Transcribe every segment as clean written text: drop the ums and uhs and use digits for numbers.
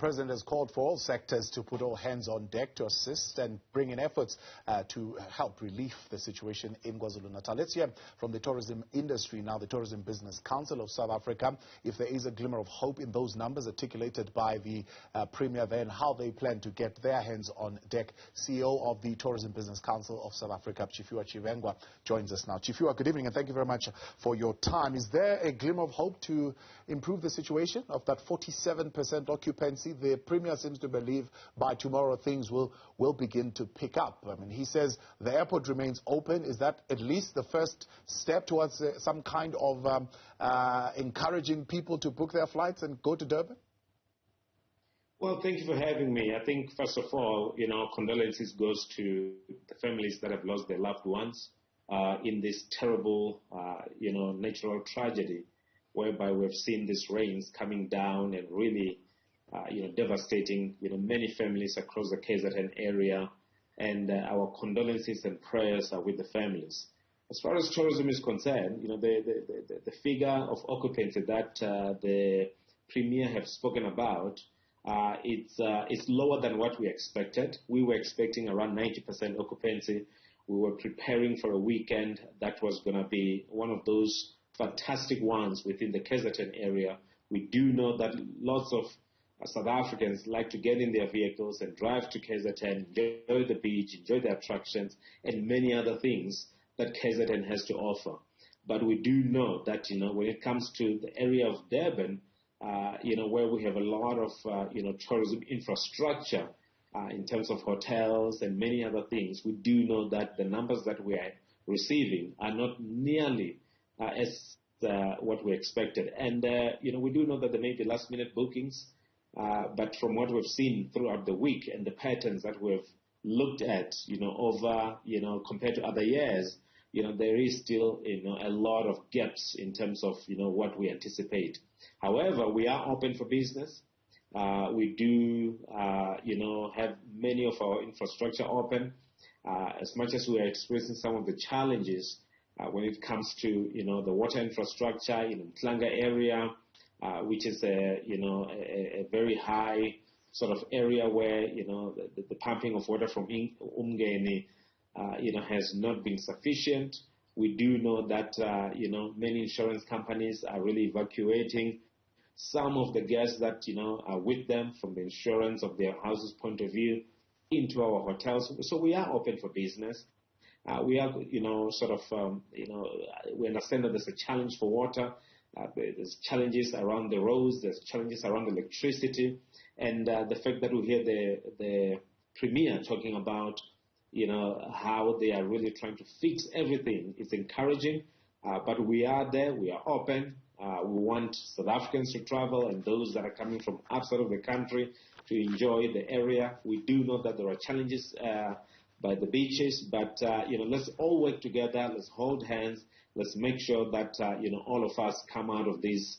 President has called for all sectors to put all hands on deck to assist and bring in efforts to help relieve the situation in KwaZulu-Natal. Let's hear from the tourism industry now, the Tourism Business Council of South Africa, if there is a glimmer of hope in those numbers articulated by the Premier there and how they plan to get their hands on deck. CEO of the Tourism Business Council of South Africa, Chifiwa Chivengwa, joins us now. Chifiwa, good evening and thank you very much for your time. Is there a glimmer of hope to improve the situation of that 47% occupancy? The Premier seems to believe by tomorrow things will begin to pick up. I mean, he says the airport remains open. Is that at least the first step towards some kind of encouraging people to book their flights and go to Durban? Well, thank you for having me. I think, first of all, condolences goes to the families that have lost their loved ones in this terrible, natural tragedy, whereby we've seen these rains coming down and really, devastating, many families across the KZN area. And our condolences and prayers are with the families. As far as tourism is concerned, the figure of occupancy that the Premier have spoken about, it's lower than what we expected. We were expecting around 90% occupancy. We were preparing for a weekend that was going to be one of those fantastic ones within the KZN area. We do know that lots of South Africans like to get in their vehicles and drive to KZN, enjoy the beach, enjoy the attractions, and many other things that KZN has to offer. But we do know that, when it comes to the area of Durban, where we have a lot of, tourism infrastructure in terms of hotels and many other things, we do know that the numbers that we are receiving are not nearly as what we expected. And, we do know that there may be last-minute bookings, but from what we've seen throughout the week and the patterns that we've looked at, over, compared to other years, there is still, a lot of gaps in terms of, what we anticipate. However, we are open for business. We do, have many of our infrastructure open. As much as we are experiencing some of the challenges when it comes to, the water infrastructure in the Mtlanga area, which is a very high sort of area where, the pumping of water from Umgeni, has not been sufficient. We do know that, many insurance companies are really evacuating some of the guests that, are with them from the insurance of their houses point of view into our hotels. So we are open for business. We are, we understand that there's a challenge for water. There's challenges around the roads. There's challenges around electricity. And the fact that we hear the Premier talking about, how they are really trying to fix everything is encouraging. But we are there. We are open. We want South Africans to travel and those that are coming from outside of the country to enjoy the area. We do know that there are challenges by the beaches, but, let's all work together. Let's hold hands. Let's make sure that, all of us come out of this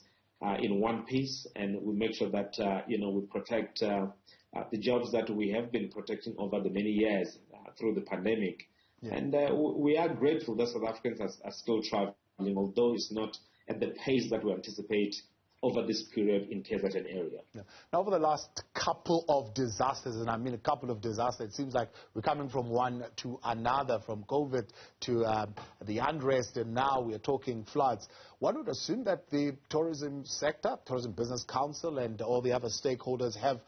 in one piece, and we make sure that, we protect the jobs that we have been protecting over the many years through the pandemic. Yeah. And we are grateful that South Africans are still traveling, although it's not at the pace that we anticipate over this period in KZN area. Yeah. Now, over the last couple of disasters, and I mean a couple of disasters, it seems like we're coming from one to another, from COVID to the unrest, and now we're talking floods. One would assume that the tourism sector, Tourism Business Council, and all the other stakeholders have,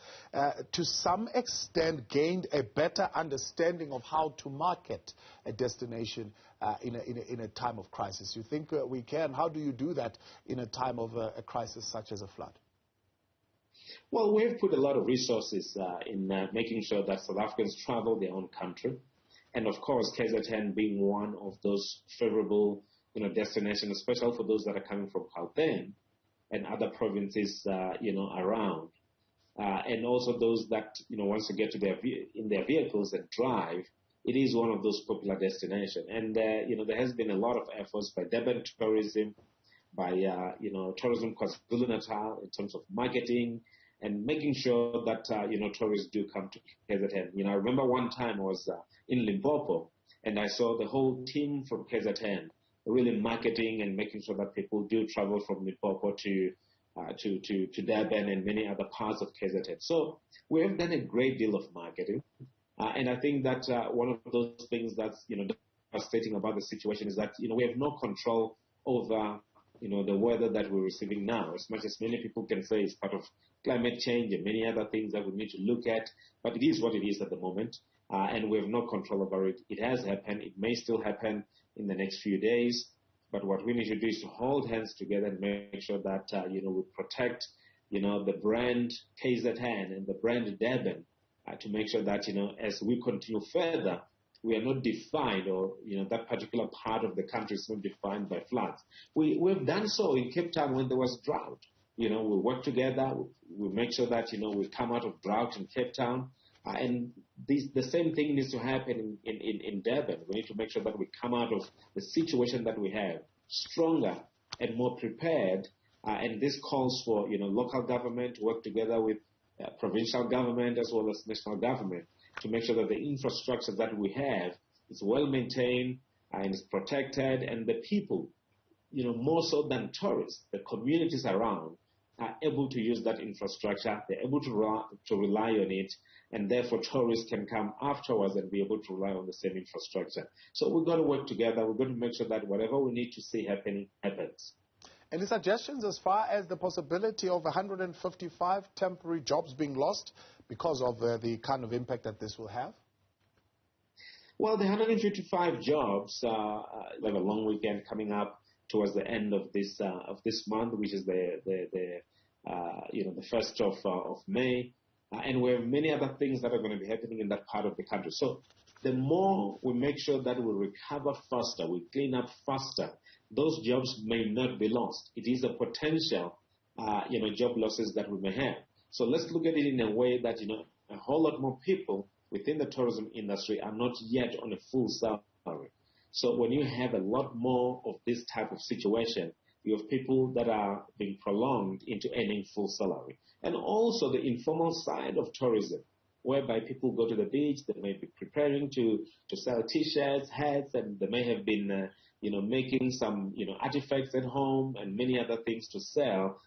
to some extent, gained a better understanding of how to market a destination in a time of crisis. You think we can? How do you do that in a time of a crisis such as a flood? Well, we've put a lot of resources in making sure that South Africans travel their own country. And of course, KZN being one of those favorable destinations, especially for those that are coming from Gauteng and other provinces, around. And also those that, once they get to in their vehicles and drive, it is one of those popular destinations. And, there has been a lot of efforts by Durban Tourism, by, Tourism KwaZulu-Natal in terms of marketing and making sure that, tourists do come to KZN. I remember one time I was in Limpopo and I saw the whole team from KZN really marketing and making sure that people do travel from Limpopo to to Durban and many other parts of KZN. So we have done a great deal of marketing. And I think that one of those things that's, devastating about the situation is that, we have no control over, the weather that we're receiving now, as much as many people can say it's part of climate change and many other things that we need to look at. But it is what it is at the moment, and we have no control over it. It has happened. It may still happen in the next few days. But what we need to do is to hold hands together and make sure that, we protect, the brand KZN and the brand Durban, to make sure that, as we continue further, we are not defined, or, that particular part of the country is not defined by floods. We've done so in Cape Town when there was drought. We work together, we make sure that, we come out of drought in Cape Town. And the same thing needs to happen in Durban. We need to make sure that we come out of the situation that we have stronger and more prepared. And this calls for, local government to work together with provincial government as well as national government to make sure that the infrastructure that we have is well maintained and is protected, and the people, more so than tourists, the communities around are able to use that infrastructure. They're able to rely on it, and therefore tourists can come afterwards and be able to rely on the same infrastructure. So we've got to work together. We've got to make sure that whatever we need to see happening happens. Any suggestions as far as the possibility of 155 temporary jobs being lost because of the kind of impact that this will have? Well, the 155 jobs, we have a long weekend coming up towards the end of this month, which is the first of May, and we have many other things that are going to be happening in that part of the country. So the more we make sure that we recover faster, we clean up faster, those jobs may not be lost. It is a potential, job losses that we may have. So let's look at it in a way that, a whole lot more people within the tourism industry are not yet on a full salary. So when you have a lot more of this type of situation, you have people that are being prolonged into earning full salary. And also the informal side of tourism, whereby people go to the beach, they may be preparing to sell T-shirts, hats, and they may have been, making some, artifacts at home and many other things to sell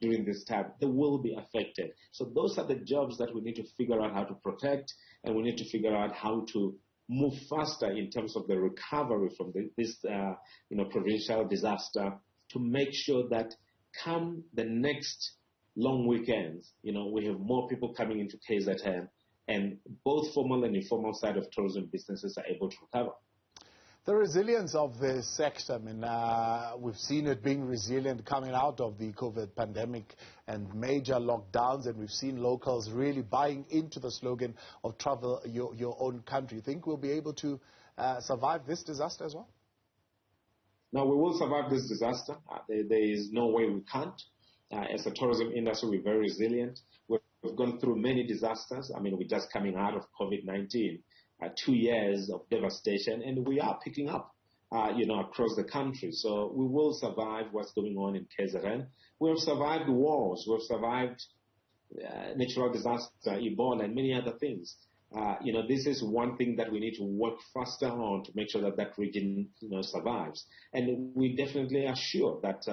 during this time. They will be affected. So those are the jobs that we need to figure out how to protect, and we need to figure out how to move faster in terms of the recovery from this provincial disaster, to make sure that come the next long weekends, we have more people coming into KZN, and both formal and informal side of tourism businesses are able to recover. The resilience of the sector, we've seen it being resilient coming out of the COVID pandemic and major lockdowns, and we've seen locals really buying into the slogan of travel your own country. You think we'll be able to survive this disaster as well? Now, we will survive this disaster. There is no way we can't. As a tourism industry, we're very resilient. We've gone through many disasters. We're just coming out of COVID-19. 2 years of devastation, and we are picking up, across the country. So we will survive what's going on in KZN. We have survived wars. We've survived natural disaster, Ebola, and many other things. This is one thing that we need to work faster on to make sure that that region, survives. And we definitely are sure that,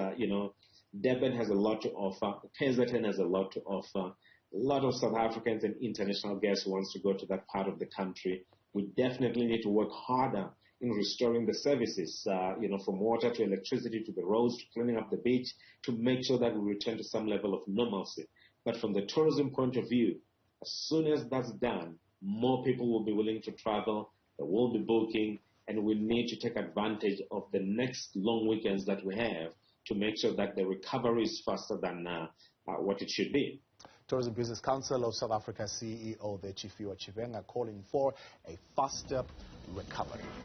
Durban has a lot to offer. KZN has a lot to offer. A lot of South Africans and international guests who wants to go to that part of the country. We definitely need to work harder in restoring the services, from water to electricity to the roads to cleaning up the beach, to make sure that we return to some level of normalcy. But from the tourism point of view, as soon as that's done, more people will be willing to travel, they will be booking, and we need to take advantage of the next long weekends that we have to make sure that the recovery is faster than what it should be. Tourism Business Council of South Africa CEO, the Chief Chivenga, calling for a faster recovery.